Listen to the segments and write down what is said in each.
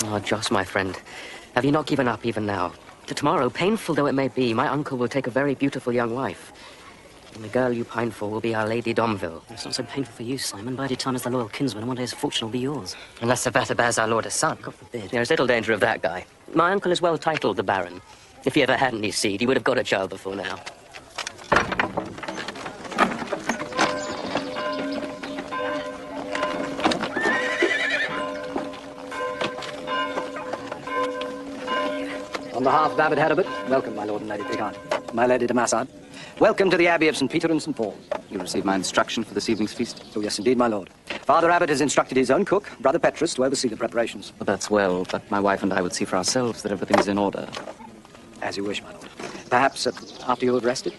Oh, Joss, my friend, have you not given up even now? Tomorrow, painful though it may be, my uncle will take a very beautiful young wife. And the girl you pine for will be Our Lady Domville. It's not so painful for you, Simon. Bided time as the loyal kinsman, and one day his fortune will be yours. Unless the better bears our lord a son. God forbid. There's little danger of that guy. My uncle is well titled, the Baron. If he ever had any seed, he would have got a child before now. On behalf of Abbot Heribert, welcome, my lord and lady Picard. My lady de Massard, welcome to the Abbey of St. Peter and St. Paul. You received my instruction for this evening's feast? Oh, yes, indeed, my lord. Father Abbot has instructed his own cook, Brother Petrus, to oversee the preparations. Well, that's well, but my wife and I would see for ourselves that everything is in order. As you wish, my lord. Perhaps after you have rested?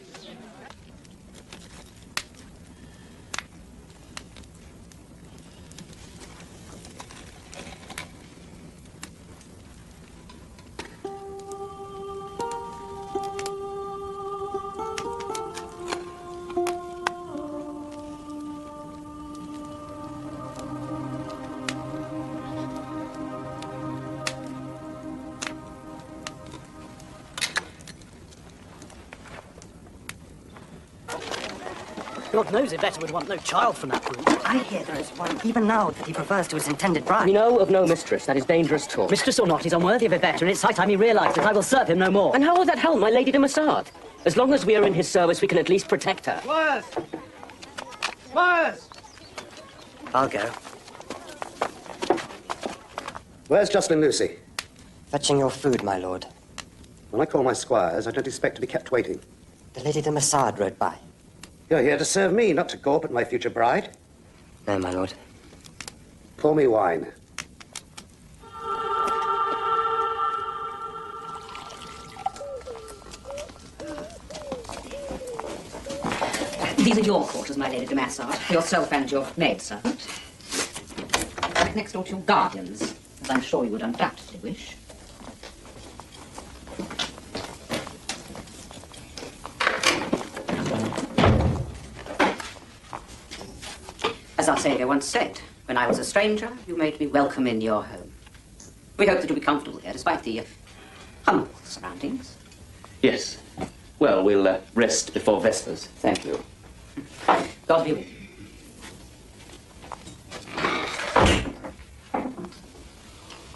God knows Iveta would want no child from that group. I hear there is one, even now, that he prefers to his intended bride. We know of no mistress. That is dangerous talk. Mistress or not, he's unworthy of Iveta, and it's high time he realised that I will serve him no more. And how will that help, my Lady de Massard? As long as we are in his service, we can at least protect her. Squires! Squires! I'll go. Where's Jocelyn Lucy? Fetching your food, my lord. When I call my squires, I don't expect to be kept waiting. The Lady de Massard rode by. You're here to serve me, not to gawp at my future bride. No, my lord. Pour me wine. These are your quarters, my Lady de Massard. Yourself and your maidservant. Next door to your guardians, as I'm sure you would undoubtedly wish. As our Saviour once said, when I was a stranger, you made me welcome in your home. We hope that you'll be comfortable here, despite the humble surroundings. Yes. Well, we'll rest before Vespers. Thank you. God be with you.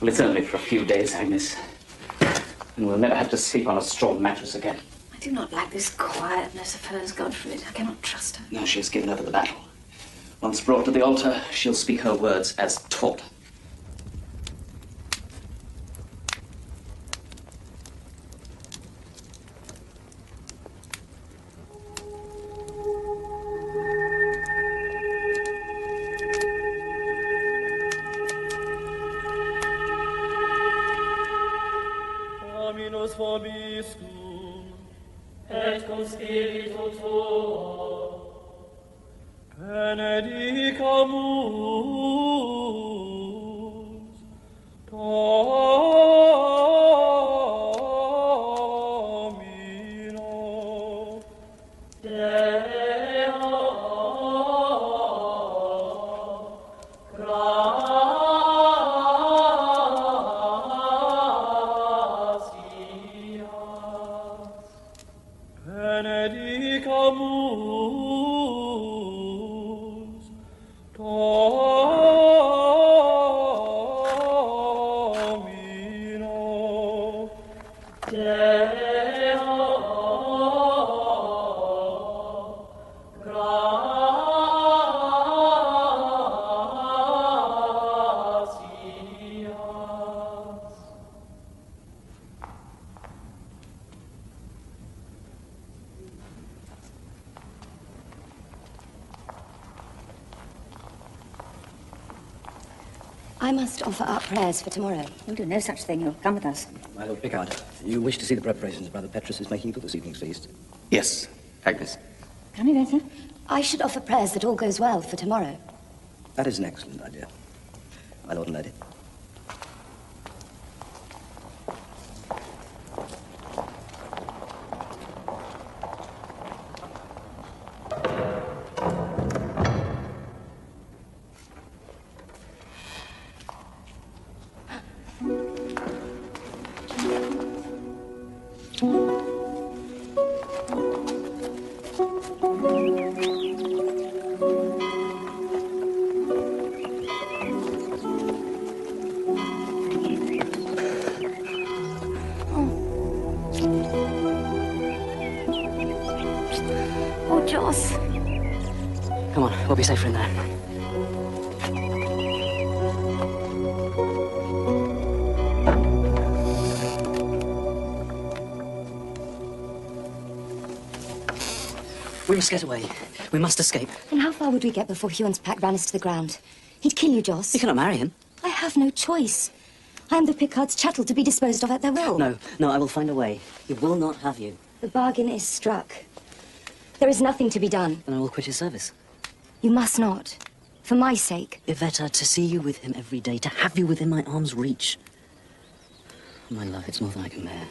Well, it's only for a few days, Agnes. And we'll never have to sleep on a straw mattress again. I do not like this quietness of hers, Godfrey. I cannot trust her. No, she has given over the battle. Once brought to the altar, she'll speak her words as taught. Dominus vobiscum, et cum spiritu tuo, benedicamus, Domino, Deo, gratias, benedicamus, Domino, Deo, gratias. I must offer up prayers for tomorrow. You'll do no such thing. You'll come with us. My lord Picard, you wish to see the preparations Brother Petrus is making for this evening's feast? Yes, Agnes. Come in, Iveta. I should offer prayers that all goes well for tomorrow. That is an excellent idea. My lord and lady. We'll be safer in there. We must get away. We must escape. And how far would we get before Huon's pack ran us to the ground? He'd kill you, Joss. You cannot marry him. I have no choice. I am the Picard's chattel to be disposed of at their will. No, I will find a way. He will not have you. The bargain is struck. There is nothing to be done. Then I will quit his service. You must not. For my sake. Iveta, to see you with him every day, to have you within my arm's reach. My love, it's more than I can bear.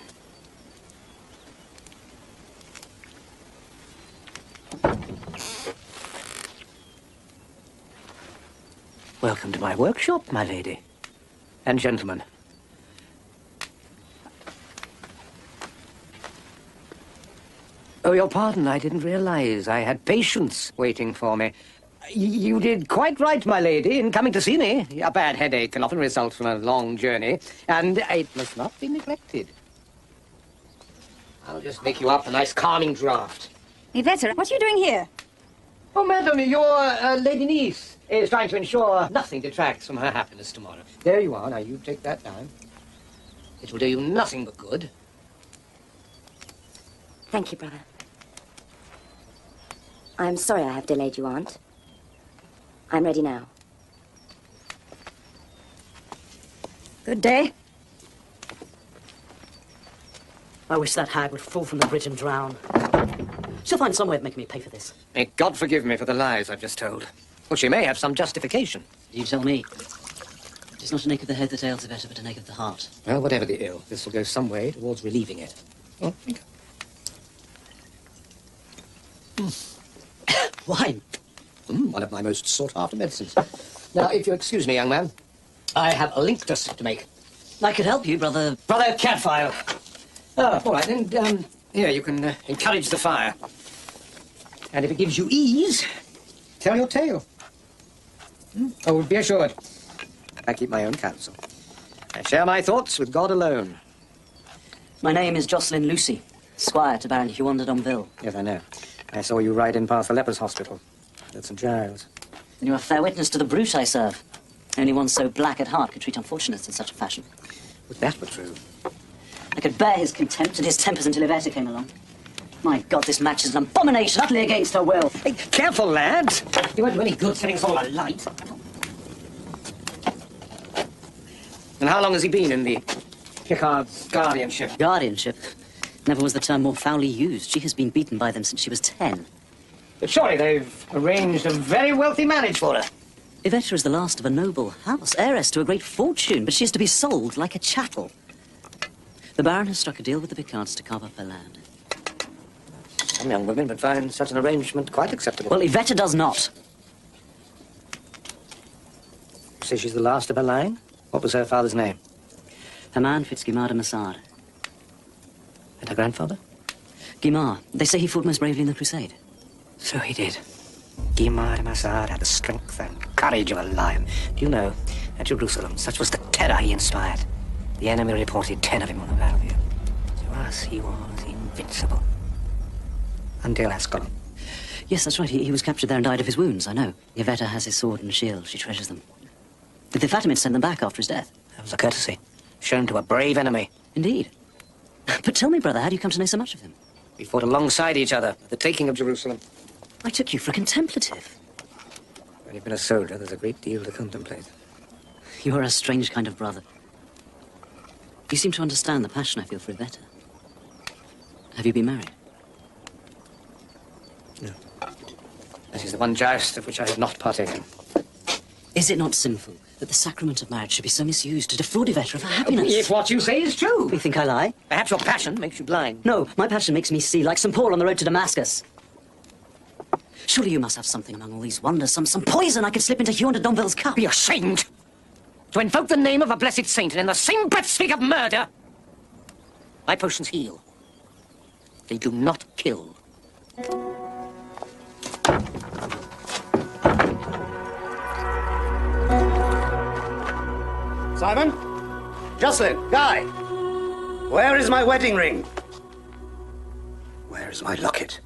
Welcome to my workshop, my lady. And gentlemen. Oh, your pardon, I didn't realize I had patients waiting for me. You did quite right, my lady, in coming to see me. A bad headache can often result from a long journey, and it must not be neglected. I'll just make you up a nice calming draught. Iveta, what are you doing here? Oh, madam, your lady niece is trying to ensure nothing detracts from her happiness tomorrow. There you are. Now, you take that down. It will do you nothing but good. Thank you, brother. I'm sorry I have delayed you, Aunt. I'm ready now. Good day. I wish that hag would fall from the bridge and drown. She'll find some way of making me pay for this. May God forgive me for the lies I've just told. Well, she may have some justification. You tell me. It's not an ache of the head that ails Iveta, but an ache of the heart. Well, whatever the ill, this will go some way towards relieving it. Oh, drink. Wine. One of my most sought-after medicines. Now, if you excuse me, young man, I have a linctus to make. I could help you, brother. Brother Cadfael. Oh, all right, then, here, you can encourage the fire. And if it gives you ease, tell your tale. Oh, be assured, I keep my own counsel. I share my thoughts with God alone. My name is Jocelyn Lucy, squire to Baron Huon de Domville. Yes, I know. I saw you ride in past the lepers' hospital at St. Giles. And you're a fair witness to the brute I serve. Only one so black at heart could treat unfortunates in such a fashion. If that were true. I could bear his contempt and his tempers until Iveta came along. My God, this match is an abomination, utterly against her will. Hey, careful, lads. You won't do any good setting us all alight. And how long has he been in the Picard's guardianship? Guardianship? Never was the term more foully used. She has been beaten by them since she was 10. But surely they've arranged a very wealthy marriage for her. Iveta is the last of a noble house, heiress to a great fortune, but she is to be sold like a chattel. The Baron has struck a deal with the Picards to carve up her land. Some young women would find such an arrangement quite acceptable. Well, Iveta does not. You say she's the last of her line? What was her father's name? Her man, Fitzguimard de Massard. And her grandfather? Guimard. They say he fought most bravely in the Crusade. So he did. Guimard de Massard had the strength and courage of a lion. Do you know, at Jerusalem, such was the terror he inspired. The enemy reported 10 of him on the battlefield. To us, he was invincible. Until Ascalon. Yes, that's right. He was captured there and died of his wounds, I know. Iveta has his sword and shield. She treasures them. Did the Fatimids send them back after his death? That was a courtesy, shown to a brave enemy. Indeed. But tell me, brother, how do you come to know so much of him? We fought alongside each other at the taking of Jerusalem. I took you for a contemplative. When you've been a soldier, there's a great deal to contemplate. You are a strange kind of brother. You seem to understand the passion I feel for Iveta. Have you been married? No. That is the one joust of which I have not partaken. Is it not sinful that the sacrament of marriage should be so misused to defraud Iveta of her happiness? If what you say is true. You think I lie? Perhaps your passion makes you blind. No, my passion makes me see, like St. Paul on the road to Damascus. Surely you must have something among all these wonders, some poison I could slip into Huon de Domville's cup. Be ashamed to invoke the name of a blessed saint and in the same breath speak of murder. My potions heal. They do not kill. Simon? Jocelyn? Guy? Where is my wedding ring? Where is my locket?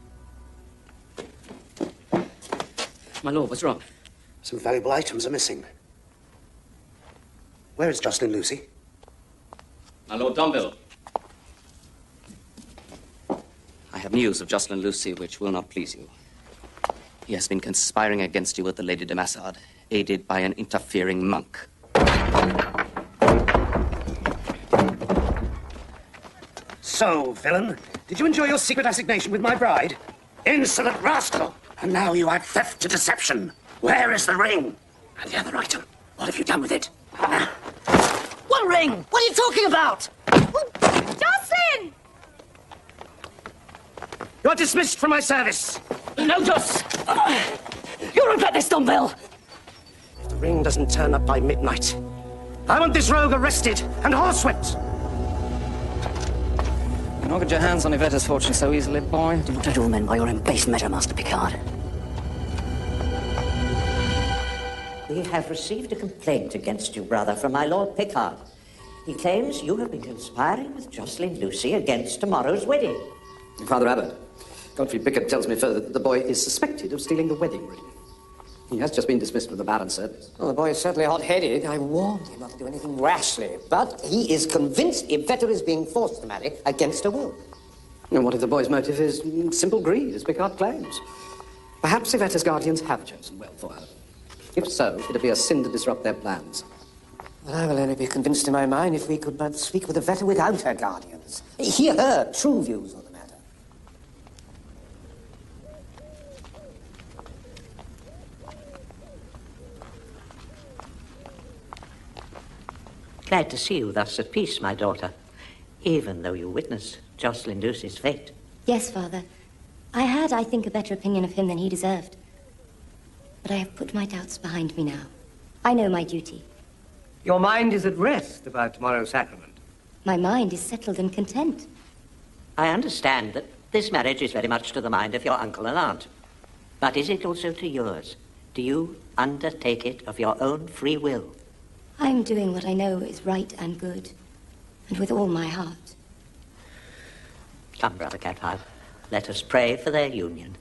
My lord, what's wrong? Some valuable items are missing. Where is Jocelyn Lucy? My Lord Domville. I have news of Jocelyn Lucy which will not please you. He has been conspiring against you with the Lady de Massard, aided by an interfering monk. So, villain, did you enjoy your secret assignation with my bride? Insolent rascal! And now you add theft to deception. Where is the ring? And the other item? What have you done with it? What ring? What are you talking about? Jocelyn! You're dismissed from my service. No, Joss! You'll regret this, Domville! If the ring doesn't turn up by midnight, I want this rogue arrested and horsewhipped. You not get your hands on Yvette's fortune so easily, boy. Do not judge all men by your own base measure, Master Picard. We have received a complaint against you, brother, from my Lord Picard. He claims you have been conspiring with Jocelyn Lucy against tomorrow's wedding. Father Abbott, Godfrey Pickard tells me further that the boy is suspected of stealing the wedding ring. He has just been dismissed from the Baron's service. Well, the boy is certainly hot-headed. I warned him not to do anything rashly. But he is convinced Yvette is being forced to marry against her will. And what if the boy's motive is simple greed, as Picard claims? Perhaps Yvette's guardians have chosen well for her. If so, it'd be a sin to disrupt their plans. Well, I will only be convinced in my mind if we could but speak with Yvette without her guardians. Hear her true views on the matter. Glad to see you thus at peace, my daughter, even though you witness Jocelyn Lucy's fate. Yes, Father. I had, I think, a better opinion of him than he deserved. But I have put my doubts behind me now. I know my duty. Your mind is at rest about tomorrow's sacrament. My mind is settled and content. I understand that this marriage is very much to the mind of your uncle and aunt. But is it also to yours? Do you undertake it of your own free will? I'm doing what I know is right and good, and with all my heart. Come, Brother Cadfael, let us pray for their union.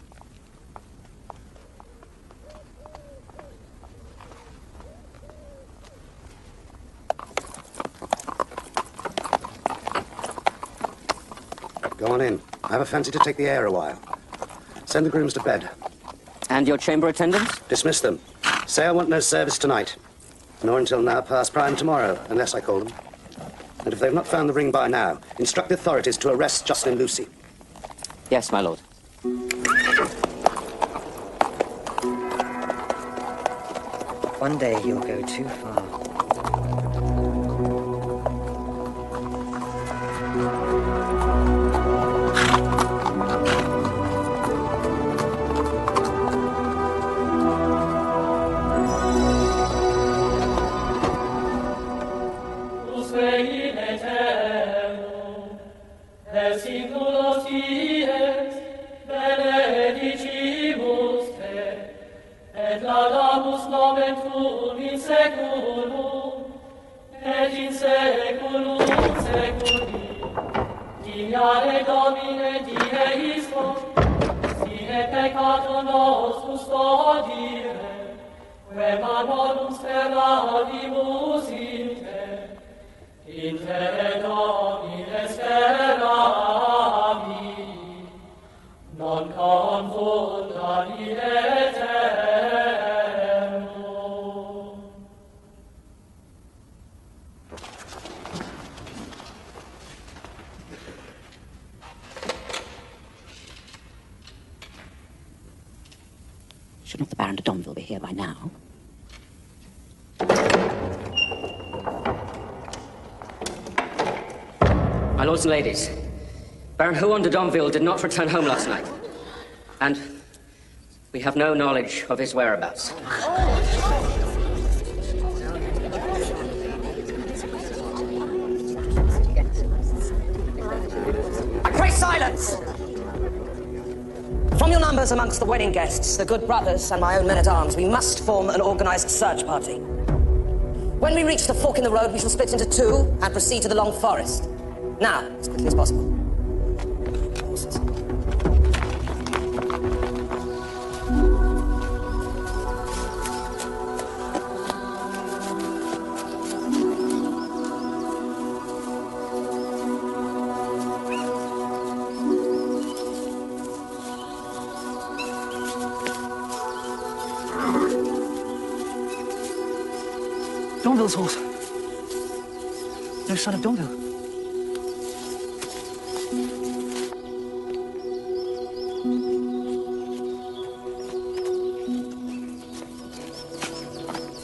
Go on in. I have a fancy to take the air a while. Send the grooms to bed. And your chamber attendants? Dismiss them. Say I want no service tonight, nor until now past prime tomorrow, unless I call them. And if they've not found the ring by now, instruct the authorities to arrest Jocelyn Lucy. Yes, my lord. One day you'll go too far. Should not the Baron de Domville be here by now? My lords and ladies, Baron Huon de Domville did not return home last night. And we have no knowledge of his whereabouts. I pray silence! From your numbers amongst the wedding guests, the good brothers and my own men-at-arms, we must form an organized search party. When we reach the fork in the road, we shall split into two and proceed to the Long Forest. Now, as quickly as possible. Horses. Domville's horse. No sign of Domville.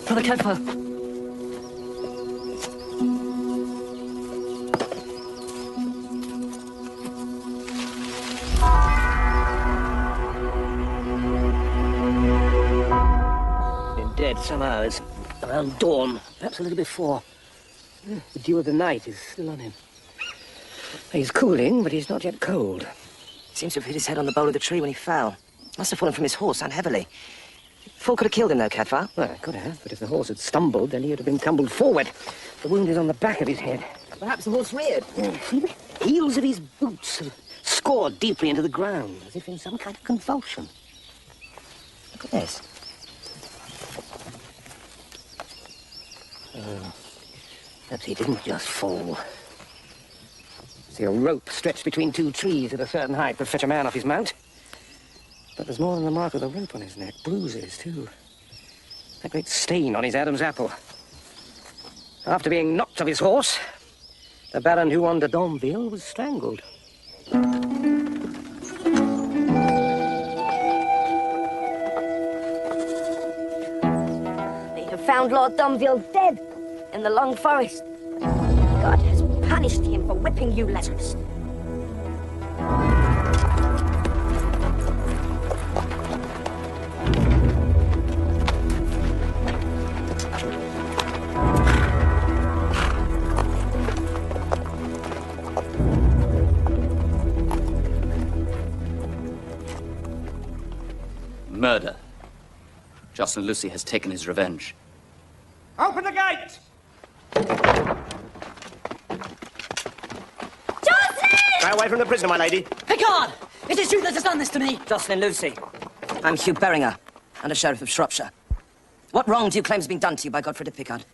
Brother Cadfael. Been dead some hours. Around dawn, perhaps a little before. The dew of the night is still on him. He's cooling, but he's not yet cold. He seems to have hit his head on the bole of the tree when he fell. Must have fallen from his horse unheavily. Fall could have killed him, though, Cadfael. Well, it could have, but if the horse had stumbled, then he would have been tumbled forward. The wound is on the back of his head. Perhaps the horse reared. See the heels of his boots have scored deeply into the ground, as if in some kind of convulsion. Look at this. Perhaps he didn't just fall. See a rope stretched between two trees at a certain height would fetch a man off his mount. But there's more than the mark of the rope on his neck. Bruises, too. That great stain on his Adam's apple. After being knocked off his horse, the Baron Huon de Domville was strangled. They have found Lord Domville dead in the Long Forest. God has punished him for whipping you letters. Murder. Jocelyn Lucy has taken his revenge. Open the gate! Stay away from the prisoner, my lady. Picard! It is you that has done this to me! Jocelyn Lucy. I'm Hugh Beringer, Under Sheriff of Shropshire. What wrong do you claim has been done to you by Godfrey de Picard?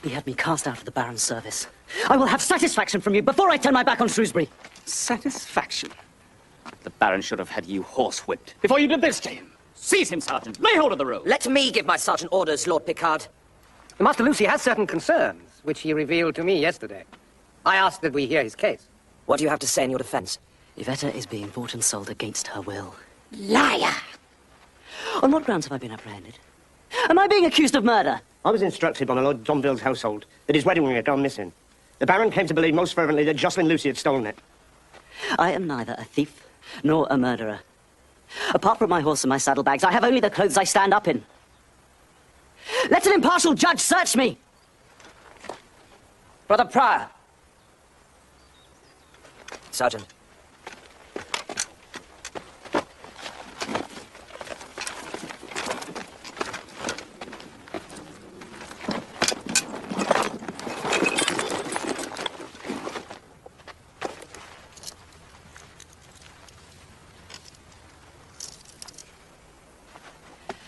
He had me cast out of the Baron's service. I will have satisfaction from you before I turn my back on Shrewsbury. Satisfaction? The Baron should have had you horsewhipped before you did this to him. Seize him, Sergeant. Lay hold of the rope. Let me give my sergeant orders, Lord Picard. Master Lucy has certain concerns, which he revealed to me yesterday. I asked that we hear his case. What do you have to say in your defense? Yvetta is being bought and sold against her will. Liar! On what grounds have I been apprehended? Am I being accused of murder? I was instructed by my Lord Domville's household that his wedding ring had gone missing. The Baron came to believe most fervently that Jocelyn Lucy had stolen it. I am neither a thief nor a murderer. Apart from my horse and my saddlebags, I have only the clothes I stand up in. Let an impartial judge search me! Brother Prior. Sergeant.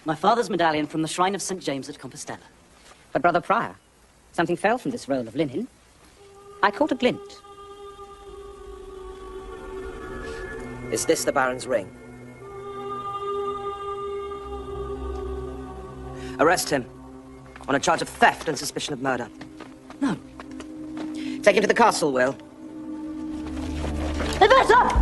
My father's medallion from the shrine of St. James at Compostela. But, Brother Prior, something fell from this roll of linen. I caught a glint. Is this the Baron's ring? Arrest him on a charge of theft and suspicion of murder. No. Take him to the castle, Will. Yvetta!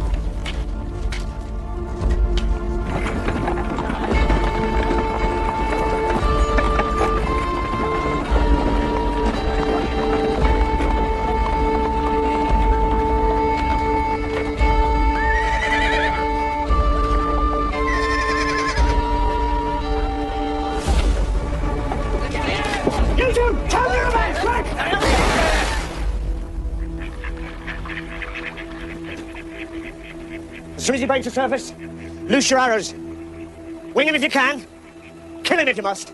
As soon as he breaks the surface, loose your arrows. Wing him if you can. Kill him if you must.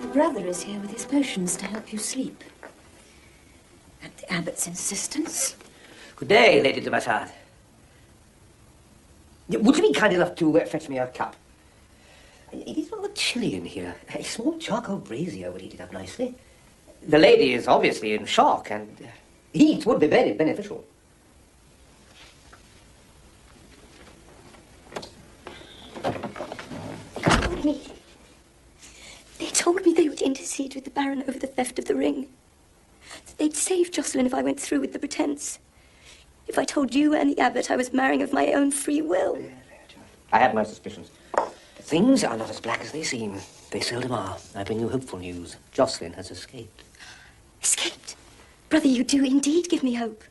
The brother is here with his potions to help you sleep. At the abbot's insistence. Good day, Lady de Massard. Would you be kind enough to fetch me a cup? It is rather chilly in here. A small charcoal brazier would heat it up nicely. The lady is obviously in shock, and heat would be very beneficial. They told me they would intercede with the Baron over the theft of the ring. They'd save Jocelyn if I went through with the pretense. If I told you and the abbot I was marrying of my own free will. I had my suspicions. Things are not as black as they seem. They seldom are. I bring you hopeful news. Jocelyn has escaped. Escaped? Brother, you do indeed give me hope.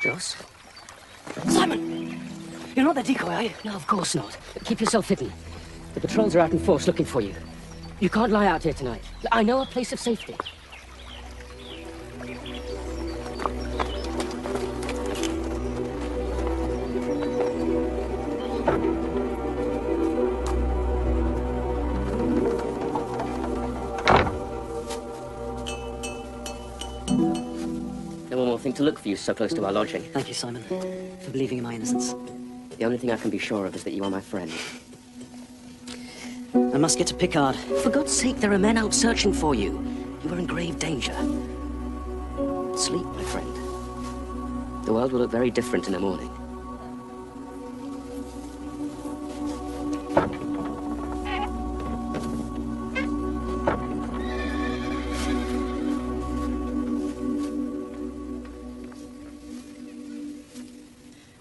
Joss? Simon! You're not the decoy, are you? No, of course not. Keep yourself hidden. The patrols are out in force looking for you. You can't lie out here tonight. I know a place of safety. No one will think to look for you so close to our lodging. Thank you, Simon, for believing in my innocence. The only thing I can be sure of is that you are my friend. I must get to Picard. For God's sake, there are men out searching for you. You are in grave danger. Sleep, my friend. The world will look very different in the morning.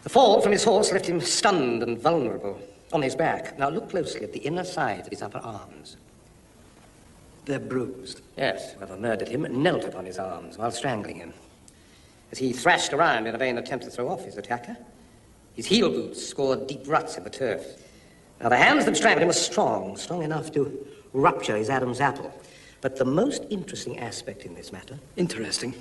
The fall from his horse left him stunned and vulnerable on his back. Now look closely at the inner sides of his upper arms. They're bruised. Yes, whoever murdered him knelt upon his arms while strangling him. As he thrashed around in a vain attempt to throw off his attacker, his heel boots scored deep ruts in the turf. Now the hands that strangled him were strong enough to rupture his Adam's apple. But the most interesting aspect in this matter... Interesting.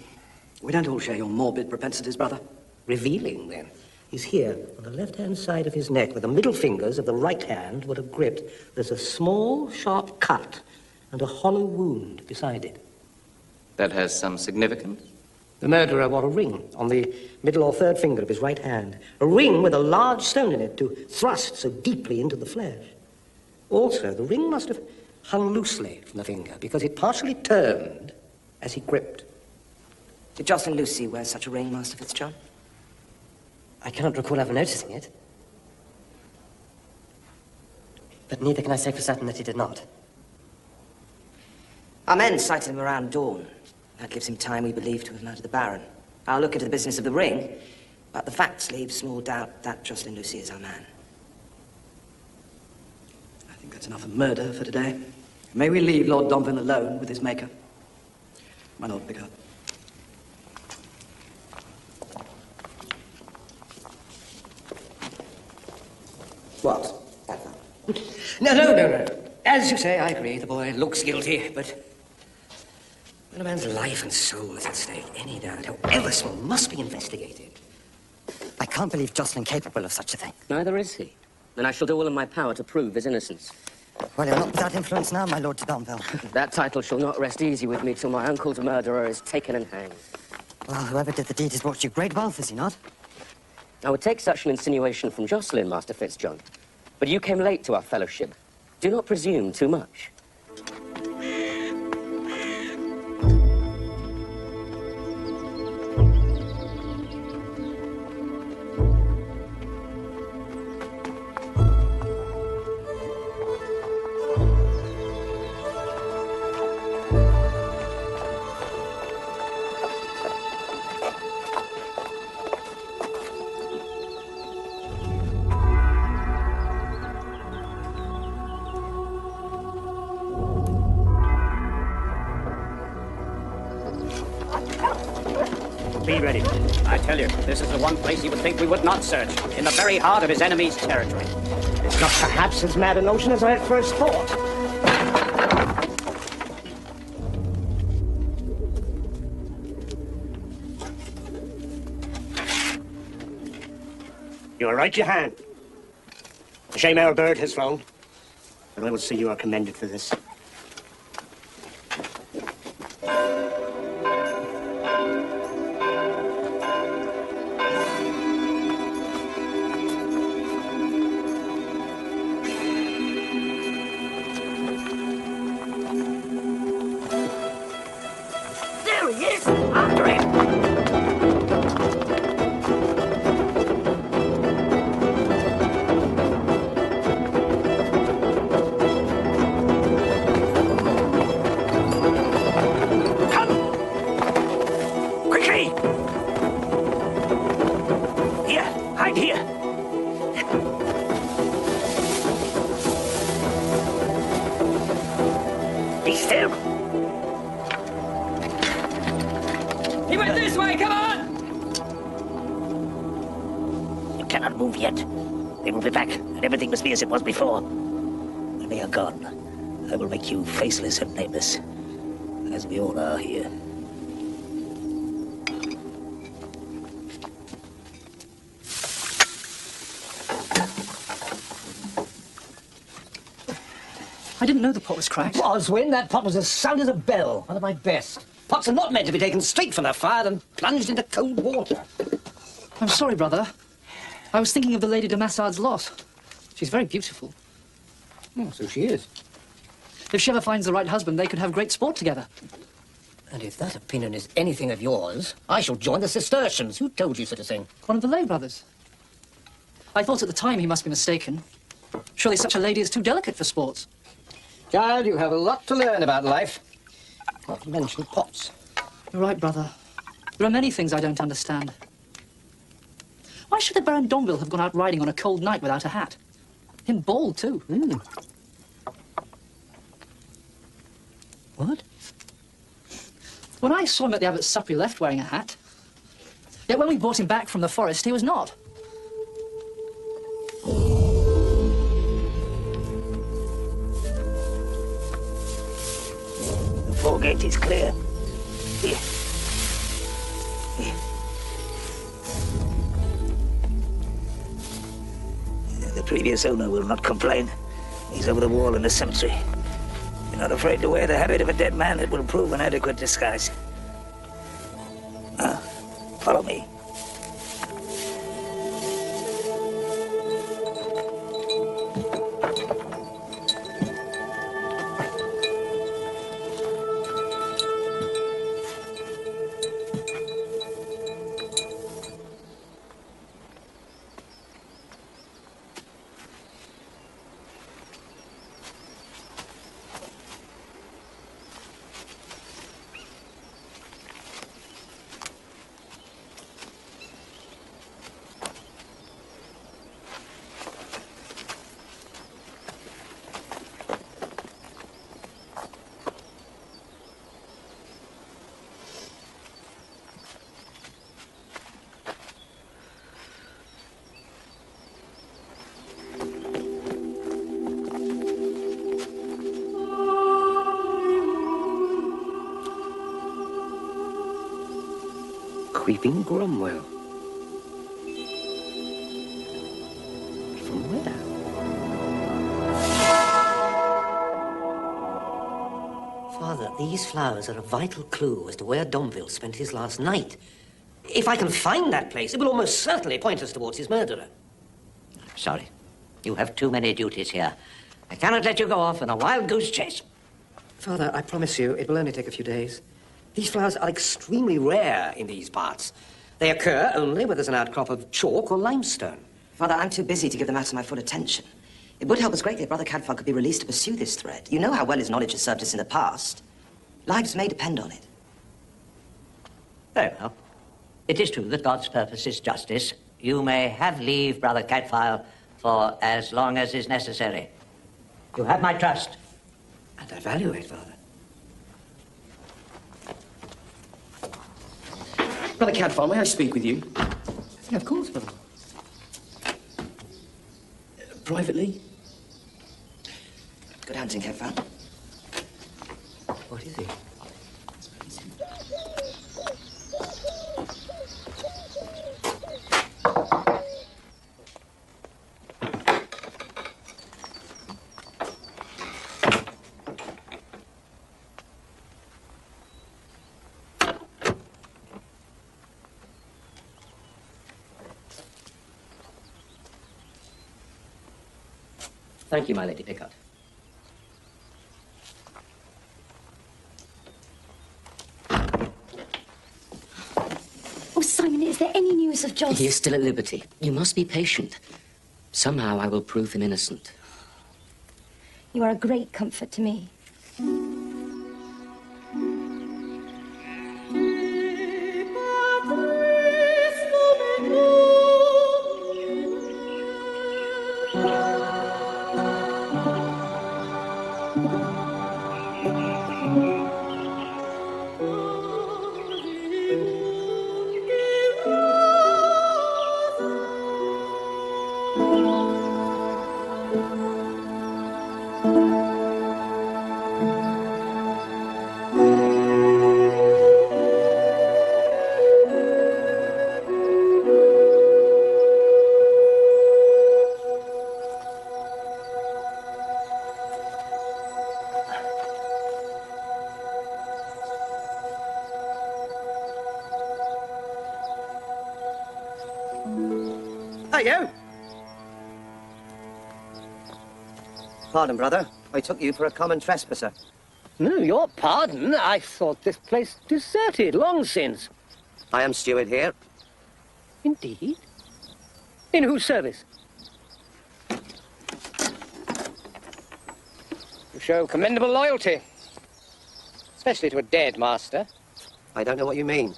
We don't all share your morbid propensities, brother. Revealing, then, is here on the left-hand side of his neck, where the middle fingers of the right hand would have gripped. There's a small, sharp cut and a hollow wound beside it. That has some significance? The murderer wore a ring on the middle or third finger of his right hand. A ring with a large stone in it to thrust so deeply into the flesh. Also, the ring must have hung loosely from the finger because it partially turned as he gripped. Did Jocelyn Lucy wear such a ring, Master Fitzjohn? I cannot recall ever noticing it. But neither can I say for certain that he did not. Our men sighted him around dawn. That gives him time, we believe, to have murdered the Baron. I'll look into the business of the ring, but the facts leave small doubt that Jocelyn Lucy is our man. I think that's enough of murder for today. May we leave Lord Domville alone with his maker? My Lord Picard. What? No. As you say, I agree. The boy looks guilty, but when a man's life and soul is at stake, any doubt, however small, must be investigated. I can't believe Jocelyn capable of such a thing. Neither is he. And I shall do all in my power to prove his innocence. Well, you're not without influence now, my Lord de Domville. That title shall not rest easy with me till my uncle's murderer is taken and hanged. Well, whoever did the deed has brought you great wealth, has he not? I would take such an insinuation from Jocelyn, Master Fitzjohn. But you came late to our fellowship. Do not presume too much. Be ready. I tell you, this is the one place he would think we would not search, in the very heart of his enemy's territory. It's not perhaps as mad a notion as I at first thought. You are right, your hand. A shame our bird has flown, but I will see you are commended for this. There he is! After him! He went this way, come on! You cannot move yet. They will be back, and everything must be as it was before. When they are gone, I will make you faceless and nameless, as we all are here. I didn't know the pot was cracked. Oswin, that pot was as sound as a bell. One of my best. Pots are not meant to be taken straight from the fire and plunged into cold water. I'm sorry, brother. I was thinking of the Lady de Massard's loss. She's very beautiful. Oh, so she is. If she ever finds the right husband, they could have great sport together. And if that opinion is anything of yours, I shall join the Cistercians. Who told you such a thing? One of the lay brothers. I thought at the time he must be mistaken. Surely such a lady is too delicate for sports. Child, you have a lot to learn about life. Not to mention pots. You're right, brother. There are many things I don't understand. Why should the Baron d'Onville have gone out riding on a cold night without a hat? Him bald, too. What? When I saw him at the Abbot's supper, he left wearing a hat. Yet when we brought him back from the forest, he was not. The foregate is clear. Here. Here. The previous owner will not complain. He's over the wall in the cemetery. You're not afraid to wear the habit of a dead man. It will prove an adequate disguise. Follow me. Creeping Cromwell. From where? Father, these flowers are a vital clue as to where d'Onville spent his last night. If I can find that place, it will almost certainly point us towards his murderer. Sorry. You have too many duties here. I cannot let you go off on a wild goose chase. Father, I promise you, it will only take a few days. These flowers are extremely rare in these parts. They occur only where there's an outcrop of chalk or limestone. Father, I'm too busy to give the matter my full attention. It would help us greatly if Brother Cadfael could be released to pursue this thread. You know how well his knowledge has served us in the past. Lives may depend on it. Very well. It is true that God's purpose is justice. You may have leave, Brother Cadfael, for as long as is necessary. You have my trust. And I value it, Father. Brother Cadfael, may I speak with you? Yeah, of course, brother. Privately? Good hunting, Cadfael. What is it? Thank you, my Lady Pickard. Oh, Simon, is there any news of Joss? He is still at liberty. You must be patient. Somehow I will prove him innocent. You are a great comfort to me. Hey, you! Pardon, brother. I took you for a common trespasser. No, your pardon. I thought this place deserted long since. I am steward here. Indeed? In whose service? You show commendable loyalty. Especially to a dead master. I don't know what you mean.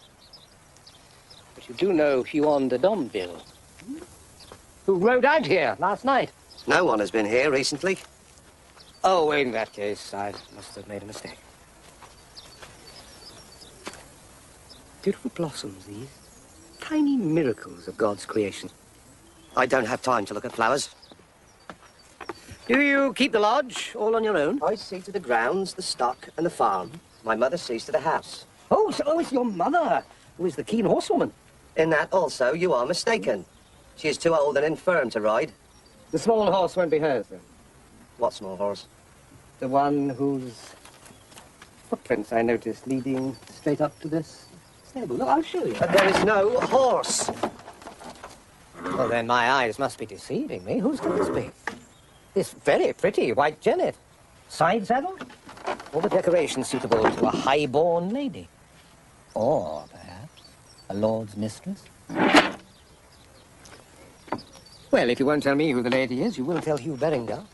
But you do know Huon de Domville, who rode out here last night. No one has been here recently. Oh, in that case, I must have made a mistake. Beautiful blossoms, these. Tiny miracles of God's creation. I don't have time to look at flowers. Do you keep the lodge all on your own? I see to the grounds, the stock, and the farm. My mother sees to the house. Oh, so it's your mother who is the keen horsewoman. In that also you are mistaken. She is too old and infirm to ride. The small horse won't be hers, then? What small horse? The one whose footprints I noticed leading straight up to this stable. Look, I'll show you. There is no horse. Well, then my eyes must be deceiving me. Whose could this be? This very pretty white jennet. Side saddle? All the decorations suitable to a high-born lady. Or, perhaps, a lord's mistress? Well, if you won't tell me who the lady is, you will tell Hugh Beringer,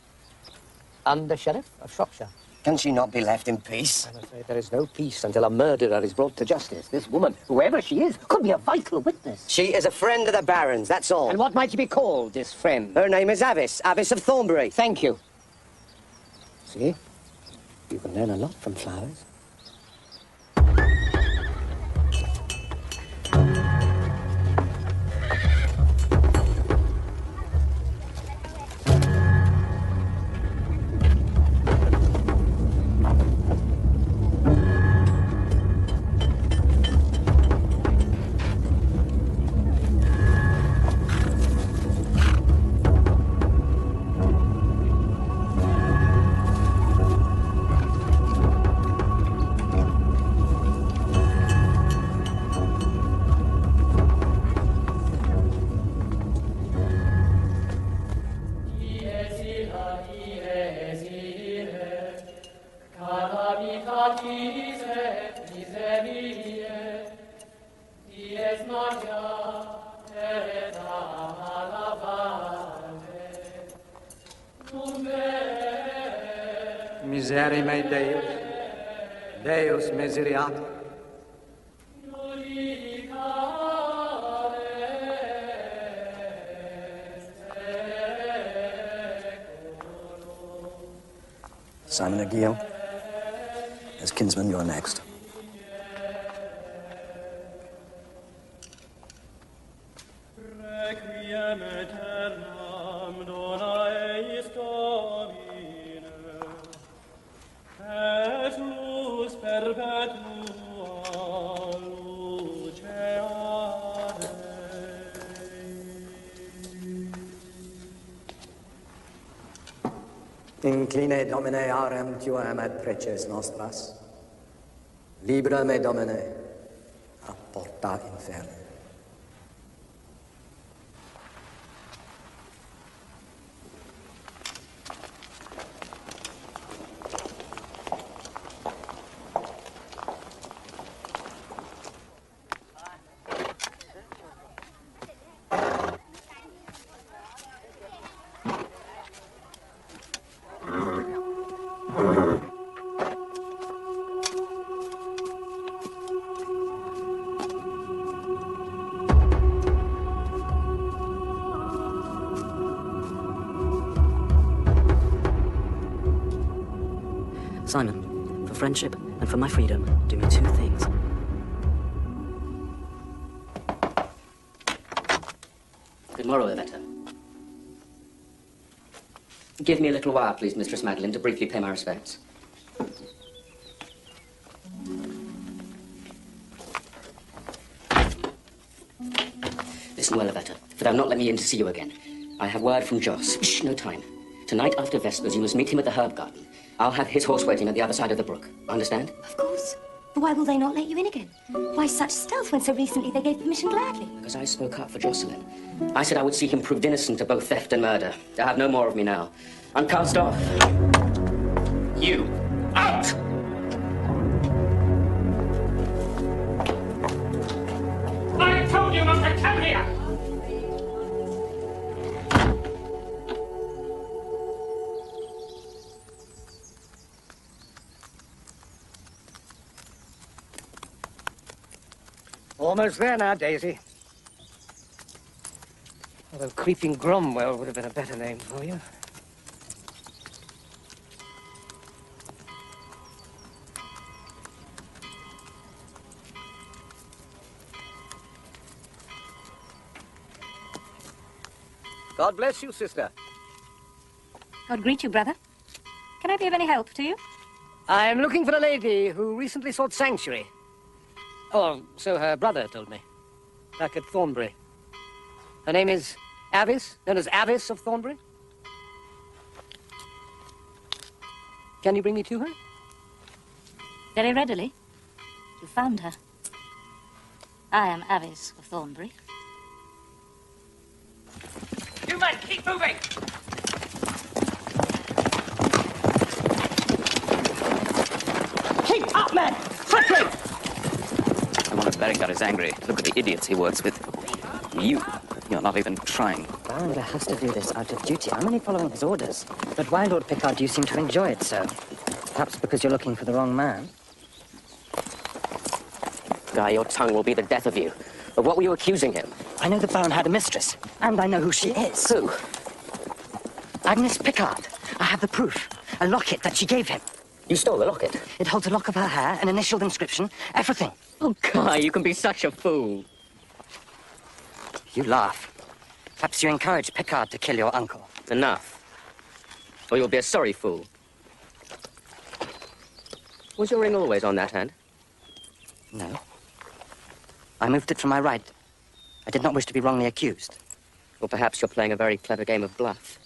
Under-Sheriff of Shropshire. Can she not be left in peace? I'm afraid there is no peace until a murderer is brought to justice. This woman, whoever she is, could be a vital witness. She is a friend of the Baron's, that's all. And what might she be called, this friend? Her name is Avis, Avis of Thornbury. Thank you. See? You can learn a lot from flowers. Misere mei Deus, Deus miseriate. Simon and Guillaume, as kinsman, you're next. Incline Domine arem tuam et preces nostras. Libera me Domine a porta inferni. Simon, for friendship and for my freedom, do me two things. Good morrow, Yvette. Give me a little while, please, Mistress Madeline, to briefly pay my respects. Listen well, Yvette, for they'll not let me in to see you again. I have word from Joss. Shh, no time. Tonight after Vespers, you must meet him at the herb garden. I'll have his horse waiting at the other side of the brook. Understand? Of course. But why will they not let you in again? Why such stealth when so recently they gave permission gladly? Because I spoke up for Jocelyn. I said I would see him proved innocent of both theft and murder. They'll have no more of me now. I'm cast off. You, out! I told you not to come here! Almost there now, Daisy. Although Creeping Cromwell would have been a better name for you. God bless you, sister. God greet you, brother. Can I be of any help to you? I am looking for a lady who recently sought sanctuary. Oh, so her brother told me. Back at Thornbury. Her name is Avis, known as Avis of Thornbury. Can you bring me to her? Very readily. You found her. I am Avis of Thornbury. You men, keep moving! Keep up, men! Quickly! The one at Berengard is angry. Look at the idiots he works with. You're not even trying. Baron has to do this out of duty. I'm only following his orders. But why, Lord Picard, do you seem to enjoy it so? Perhaps because you're looking for the wrong man? Guy, your tongue will be the death of you. Of what were you accusing him? I know the Baron had a mistress, and I know who she is. Who? Agnes Picard. I have the proof. A locket that she gave him. You stole the locket? It holds a lock of her hair, an initialed inscription, everything. Oh, Guy, you can be such a fool. You laugh. Perhaps you encourage Picard to kill your uncle. Enough. Or you'll be a sorry fool. Was your ring always on that hand? No. I moved it from my right. I did not wish to be wrongly accused. Or perhaps you're playing a very clever game of bluff.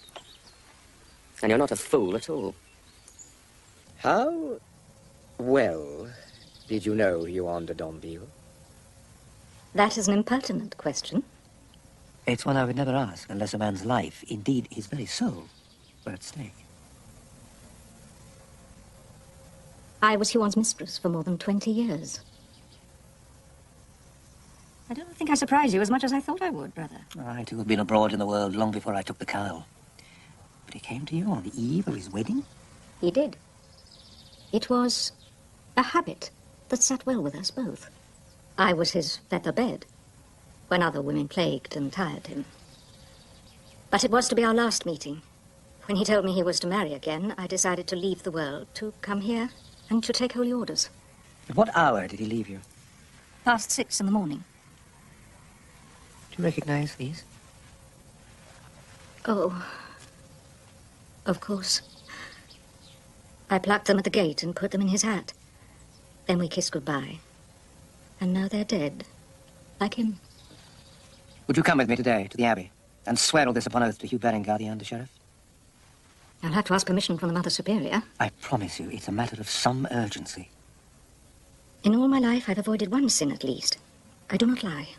And you're not a fool at all. How well did you know he wandered on Beale? That is an impertinent question. It's one I would never ask unless a man's life, indeed his very soul, were at stake. I was Huon's mistress for more than 20 years. I don't think I surprised you as much as I thought I would, brother. I, too, had been abroad in the world long before I took the cowl. But he came to you on the eve of his wedding? He did. It was a habit that sat well with us both. I was his feather bed when other women plagued and tired him. But it was to be our last meeting. When he told me he was to marry again, I decided to leave the world, to come here and to take holy orders. At what hour did he leave you? Past 6 in the morning. Do you recognize these? Oh, of course. I plucked them at the gate and put them in his hat. Then we kissed goodbye. And now they're dead, like him. Would you come with me today to the Abbey and swear all this upon oath to Hugh Berengard, the Under-Sheriff? I'll have to ask permission from the Mother Superior. I promise you, it's a matter of some urgency. In all my life, I've avoided one sin at least. I do not lie.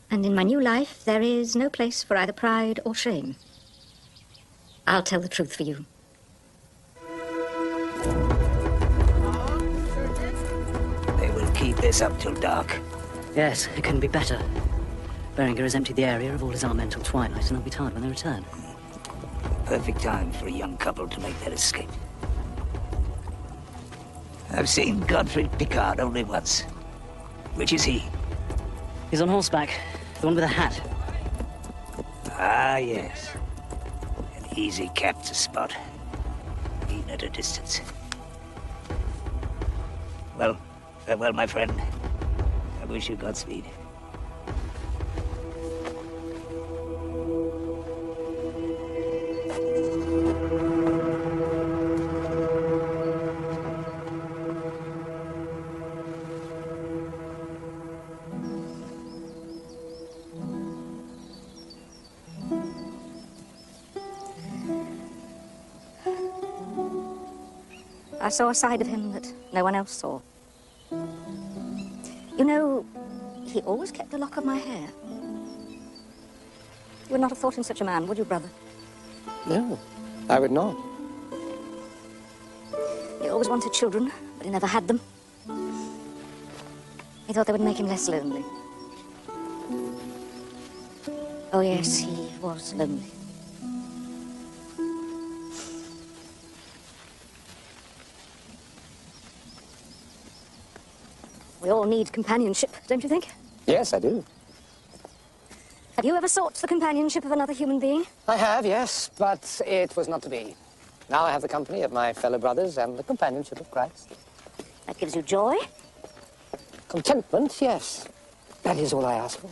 And in my new life, there is no place for either pride or shame. I'll tell the truth for you. They will keep this up till dark. Yes, it couldn't be better. Berenger has emptied the area of all his arm until twilight, and they'll be tired when they return. Perfect time for a young couple to make their escape. I've seen Godfrey Picard only once. Which is he? He's on horseback, the one with the hat. Ah, yes. An easy cap to spot, even at a distance. Farewell, my friend. I wish you Godspeed. I saw a side of him that no one else saw. You know, he always kept a lock of my hair. You would not have thought him such a man, would you, brother? No, I would not. He always wanted children, but he never had them. He thought they would make him less lonely. Oh, yes, he was lonely. We all need companionship, don't you think? Yes, I do. Have you ever sought the companionship of another human being? I have, yes, but it was not to be. Now I have the company of my fellow brothers and the companionship of Christ. That gives you joy? Contentment, yes. That is all I ask for.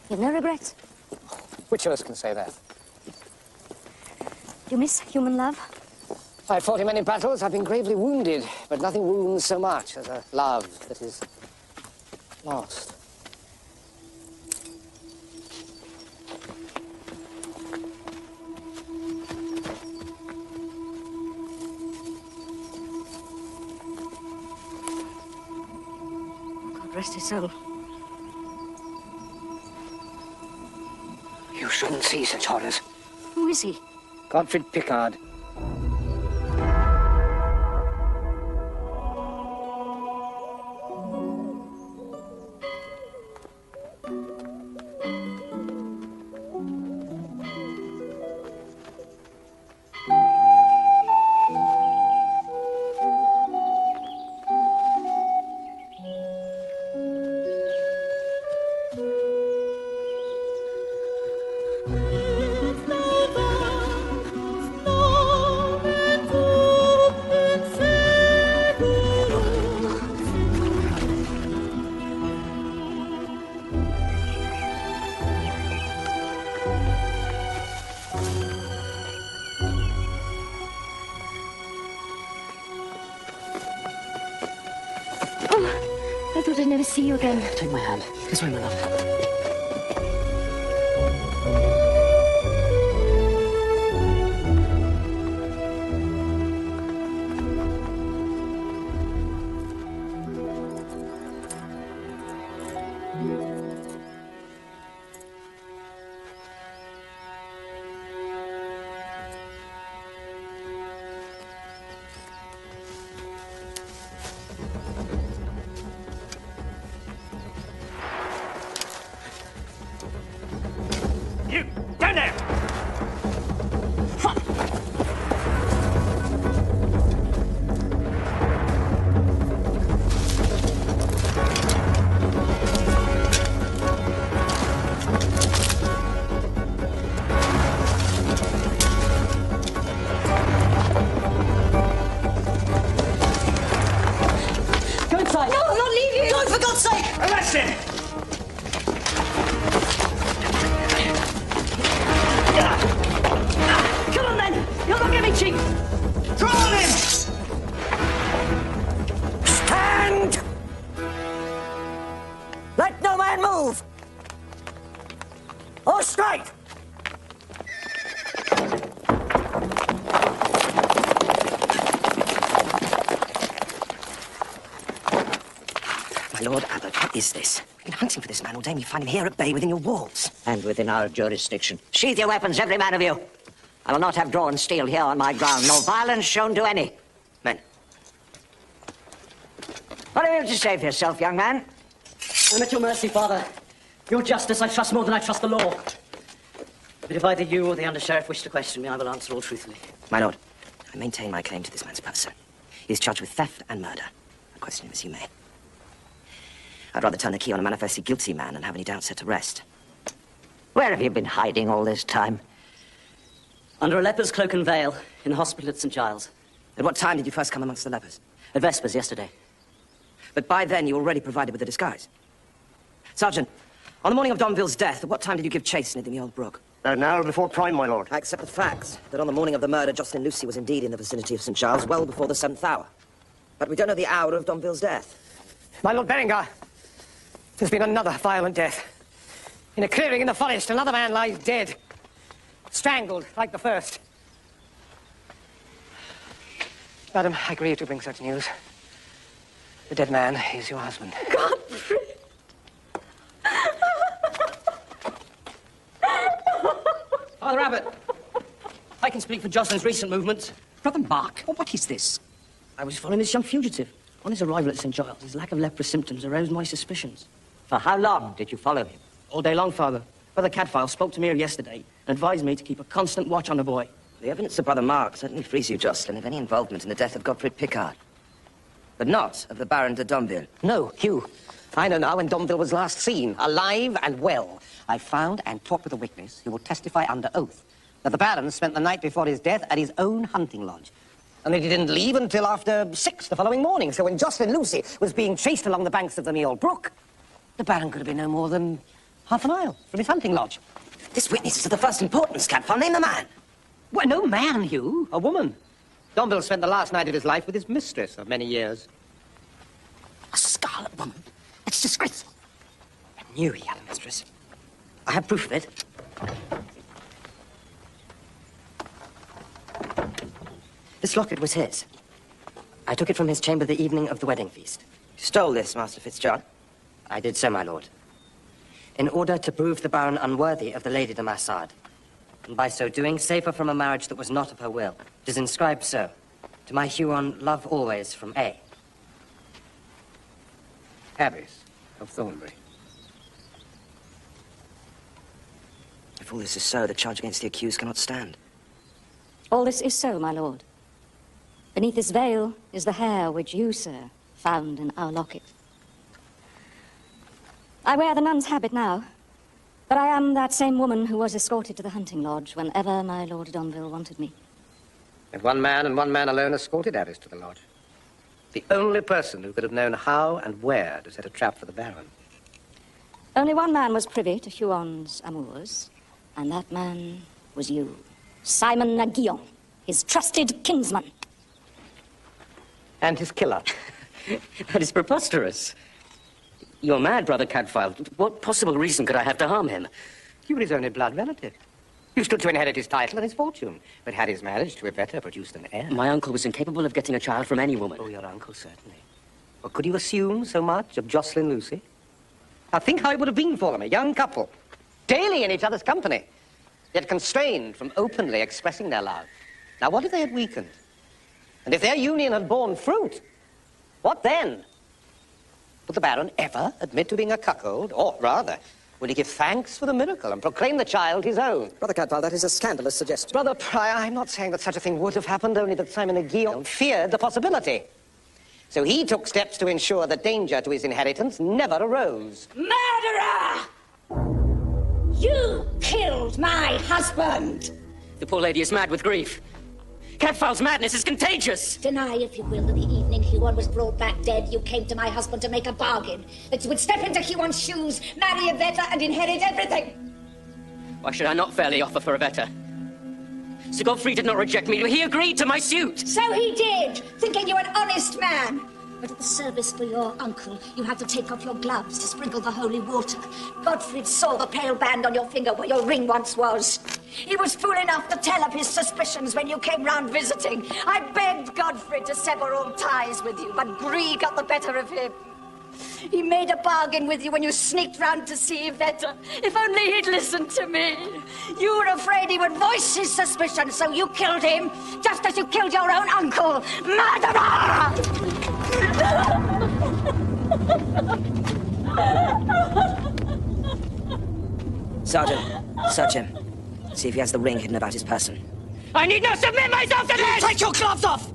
You've no regrets? Which of us can say that? Do you miss human love? I've fought in many battles, I've been gravely wounded, but nothing wounds so much as a love that is lost. God rest his soul. You shouldn't see such horrors. Who is he? Godfrey Pickard. I thought I'd never see you again. Take my hand. This way, my love. You, down there! Go inside! No, I'm not leaving you! Don't, for God's sake! Arrest him! Come on, then! You're not getting cheap! Draw him! Stand! Let no man move! Or strike! My Lord Abbot, what is this? We've been hunting for this man all day, and we find him here at bay within your walls. And within our jurisdiction. Sheathe your weapons, every man of you. I will not have drawn steel here on my ground, nor violence shown to any. Men. What have you to say for yourself, young man? I'm at your mercy, Father. Your justice I trust more than I trust the law. But if either you or the Under-Sheriff wish to question me, I will answer all truthfully. My Lord, I maintain my claim to this man's person. He is charged with theft and murder. Question him as you may. I'd rather turn the key on a manifestly guilty man than have any doubt set to rest. Where have you been hiding all this time? Under a leper's cloak and veil, in the hospital at St. Giles. At what time did you first come amongst the lepers? At Vespers yesterday. But by then, you were already provided with a disguise. Sergeant, on the morning of Domville's death, at what time did you give chase near the Old Brook? An hour before prime, my lord. I accept the facts that on the morning of the murder, Jocelyn Lucy was indeed in the vicinity of St. Giles well before the 7th hour. But we don't know the hour of Domville's death. My lord Berengar, there's been another violent death. In a clearing in the forest, another man lies dead. Strangled, like the first. Madam, I grieve to bring such news. The dead man is your husband. Godfrey! Father Abbot, I can speak for Jocelyn's recent movements. Brother Mark, what is this? I was following this young fugitive. On his arrival at St. Giles, his lack of leprous symptoms aroused my suspicions. For how long did you follow him? All day long, Father. Brother Cadfael spoke to me yesterday and advised me to keep a constant watch on the boy. The evidence of Brother Mark certainly frees you, Jocelyn, of any involvement in the death of Godfrey Picard. But not of the Baron de Domville. No, Hugh. I know now when Domville was last seen, alive and well. I found and talked with a witness who will testify under oath that the Baron spent the night before his death at his own hunting lodge. And that he didn't leave until after 6 the following morning. So when Jocelyn Lucy was being chased along the banks of the Old Brook, the Baron could have been no more than half a mile from his hunting lodge. This witness is of the first importance, Cadfael. Name the man. What, no man, Hugh. A woman. Domville spent the last night of his life with his mistress of many years. A scarlet woman? That's disgraceful. I knew he had a mistress. I have proof of it. This locket was his. I took it from his chamber the evening of the wedding feast. You stole this, Master Fitzjohn? I did so, my lord. In order to prove the Baron unworthy of the Lady de Massard, and by so doing, save her from a marriage that was not of her will. It is inscribed so. To my Huon, love always from A. Abbess of Thornbury. If all this is so, the charge against the accused cannot stand. All this is so, my lord. Beneath this veil is the hair which you, sir, found in our locket. I wear the nun's habit now, but I am that same woman who was escorted to the hunting lodge whenever my Lord Domville wanted me. And one man alone escorted Abbess to the lodge. The only person who could have known how and where to set a trap for the Baron. Only one man was privy to Huon's amours, and that man was you, Simon na Guyon, his trusted kinsman. And his killer. That is preposterous. You're mad, Brother Cadfael. What possible reason could I have to harm him? You were his only blood relative. You stood to inherit his title and his fortune, but had his marriage to Yvette produced an heir. My uncle was incapable of getting a child from any woman. Oh, your uncle, certainly. But could you assume so much of Jocelyn Lucy? Now think how it would have been for them, a young couple, daily in each other's company, yet constrained from openly expressing their love. Now, what if they had weakened? And if their union had borne fruit, what then? Would the Baron ever admit to being a cuckold? Or, rather, would he give thanks for the miracle and proclaim the child his own? Brother Cadfael, that is a scandalous suggestion. Brother Prior, I'm not saying that such a thing would have happened, only that Simon de Guyon feared the possibility. So he took steps to ensure that danger to his inheritance never arose. Murderer! You killed my husband! The poor lady is mad with grief. Cadfael's madness is contagious. Deny, if you will, that the evening Huon was brought back dead, you came to my husband to make a bargain. That you would step into Huon's shoes, marry Yvette, and inherit everything. Why should I not fairly offer for Yvette? Sir Godfrey did not reject me. He agreed to my suit. So he did, thinking you an honest man. But at the service for your uncle, you had to take off your gloves to sprinkle the holy water. Godfrey saw the pale band on your finger where your ring once was. He was fool enough to tell of his suspicions when you came round visiting. I begged Godfrey to sever all ties with you, but greed got the better of him. He made a bargain with you when you sneaked round to see Yvette. If only he'd listened to me. You were afraid he would voice his suspicions, so you killed him, just as you killed your own uncle. Murderer! Sergeant, search him. See if he has the ring hidden about his person. I need not submit myself to this! Take your gloves off!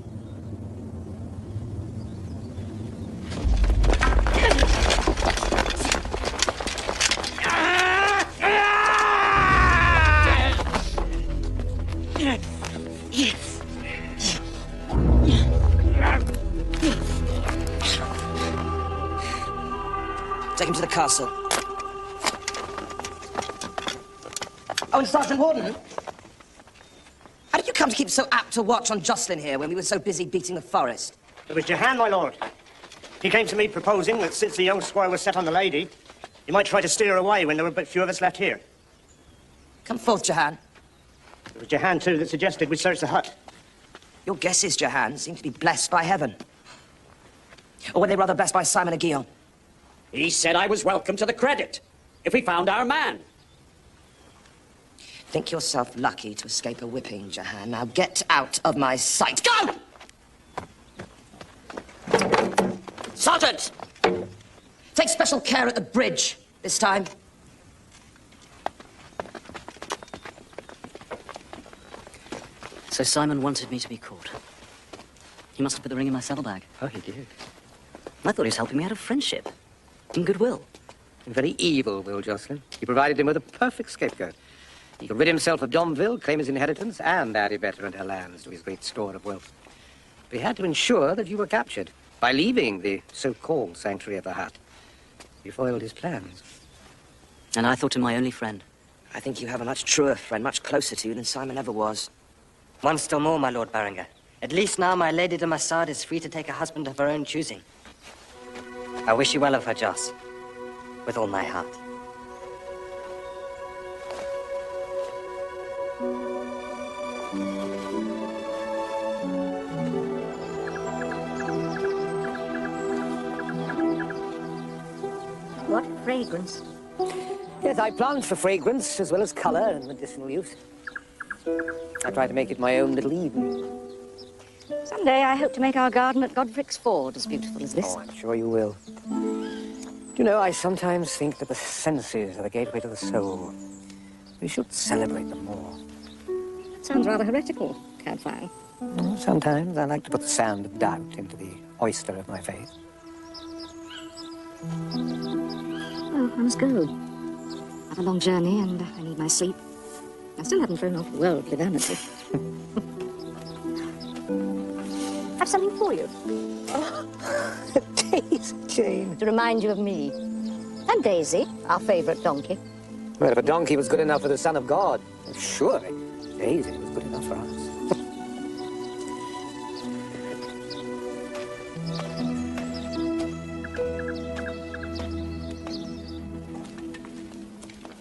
parcel. Oh, and Sergeant Warden, how did you come to keep so apt a watch on Jocelyn here when we were so busy beating the forest? It was Jahan, my lord. He came to me proposing that since the young squire was set on the lady, he might try to steer her away when there were but few of us left here. Come forth, Jahan. It was Jahan, too, that suggested we search the hut. Your guesses, Jahan, seem to be blessed by heaven. Or were they rather blessed by Simon of Guillaume? He said I was welcome to the credit, if we found our man. Think yourself lucky to escape a whipping, Jahan. Now get out of my sight. Go! Sergeant! Take special care at the bridge this time. So Simon wanted me to be caught. He must have put the ring in my saddlebag. Oh, he did. I thought he was helping me out of friendship and goodwill. Very evil, Will Jocelyn. He provided him with a perfect scapegoat. He could rid himself of Domville, claim his inheritance, and add Yvette and her lands to his great store of wealth. But he had to ensure that you were captured. By leaving the so-called sanctuary of the hut, you foiled his plans. And I thought him my only friend. I think you have a much truer friend, much closer to you than Simon ever was. One still more, my Lord Berenger. At least now my Lady de Massard is free to take a husband of her own choosing. I wish you well of her, Joss, with all my heart. What fragrance? Yes, I plant for fragrance as well as colour and medicinal use. I try to make it my own little Eden. Someday I hope to make our garden at Godric's Ford as beautiful as this. Oh, I'm sure you will. Do you know, I sometimes think that the senses are the gateway to the soul. We should celebrate them more. Sounds rather heretical, Cadfael. Sometimes I like to put the sand of doubt into the oyster of my faith. Oh, I must go. I've a long journey and I need my sleep. I still haven't thrown off worldly vanity. Have something for you. Oh, Daisy, Jane. To remind you of me. And Daisy, our favourite donkey. Well, if a donkey was good enough for the Son of God, surely Daisy was good enough for us.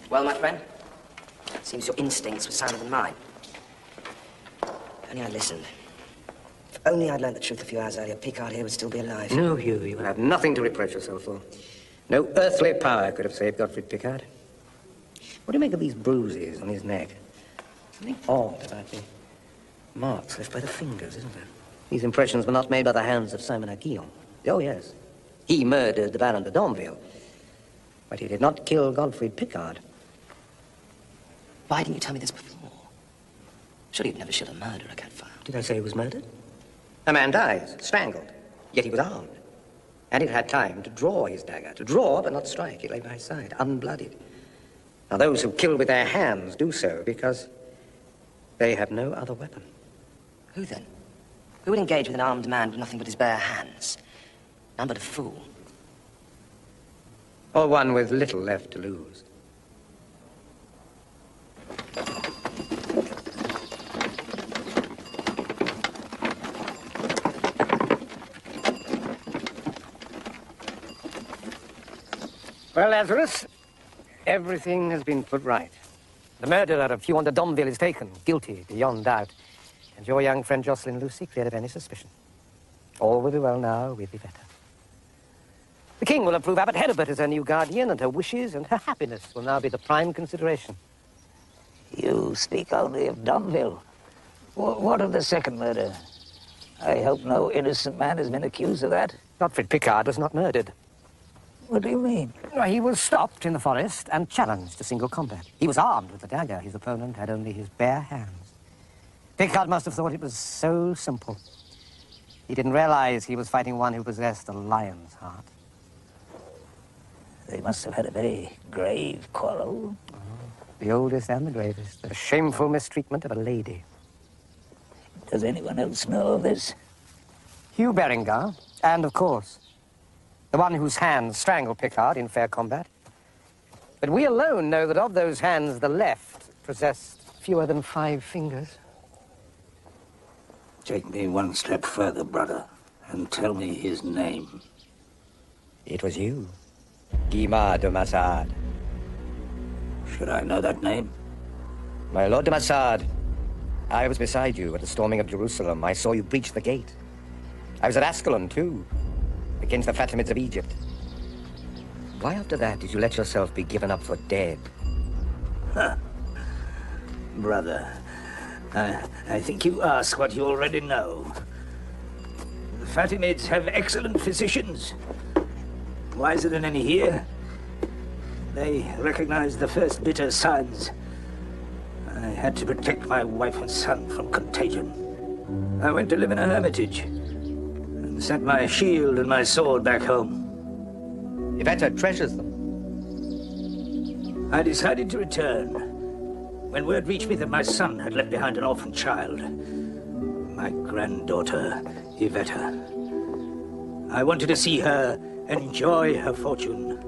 Well, my friend, seems your instincts were sounder than mine. If only I listened. If only I'd learned the truth a few hours earlier, Picard here would still be alive. No, you will have nothing to reproach yourself for. No earthly power could have saved Godfrey Picard. What do you make of these bruises on his neck? Something odd about the marks left by the fingers, isn't there? These impressions were not made by the hands of Simon of Guillaume. Oh, yes. He murdered the Baron de Domville. But he did not kill Godfrey Picard. Why didn't you tell me this before? Surely you'd never shoot a murderer, Cadfael. Did I say he was murdered? A man dies, strangled, yet he was armed. And he'd had time to draw his dagger. To draw, but not strike. It lay by his side, unblooded. Now, those who kill with their hands do so because they have no other weapon. Who then? Who would engage with an armed man with nothing but his bare hands? None but a fool. Or one with little left to lose. Well, Lazarus, everything has been put right. The murderer of Huon de Domville is taken, guilty beyond doubt. And your young friend Jocelyn Lucy cleared of any suspicion. All will be well now with Yvette. The king will approve Abbot Heribert as her new guardian, and her wishes and her happiness will now be the prime consideration. You speak only of Domville. What of the second murder? I hope no innocent man has been accused of that. Godfrey Picard was not murdered. What do you mean? He was stopped in the forest and challenged to single combat. He was armed with the dagger. His opponent had only his bare hands. Picard must have thought it was so simple. He didn't realize he was fighting one who possessed a lion's heart. They must have had a very grave quarrel. Oh, the oldest and the gravest. The shameful mistreatment of a lady. Does anyone else know of this? Hugh Berenger, and of course, the one whose hands strangled Picard in fair combat. But we alone know that of those hands, the left possessed fewer than 5 fingers. Take me one step further, brother, and tell me his name. It was you, Guimard de Massard. Should I know that name? My Lord de Massard, I was beside you at the storming of Jerusalem. I saw you breach the gate. I was at Ascalon, too, against the Fatimids of Egypt. Why after that did you let yourself be given up for dead? Huh. Brother, I think you ask what you already know. The Fatimids have excellent physicians, wiser than any here. They recognized the first bitter signs. I had to protect my wife and son from contagion. I went to live in a hermitage and sent my shield and my sword back home. Iveta treasures them. I decided to return when word reached me that my son had left behind an orphan child, my granddaughter, Iveta. I wanted to see her enjoy her fortune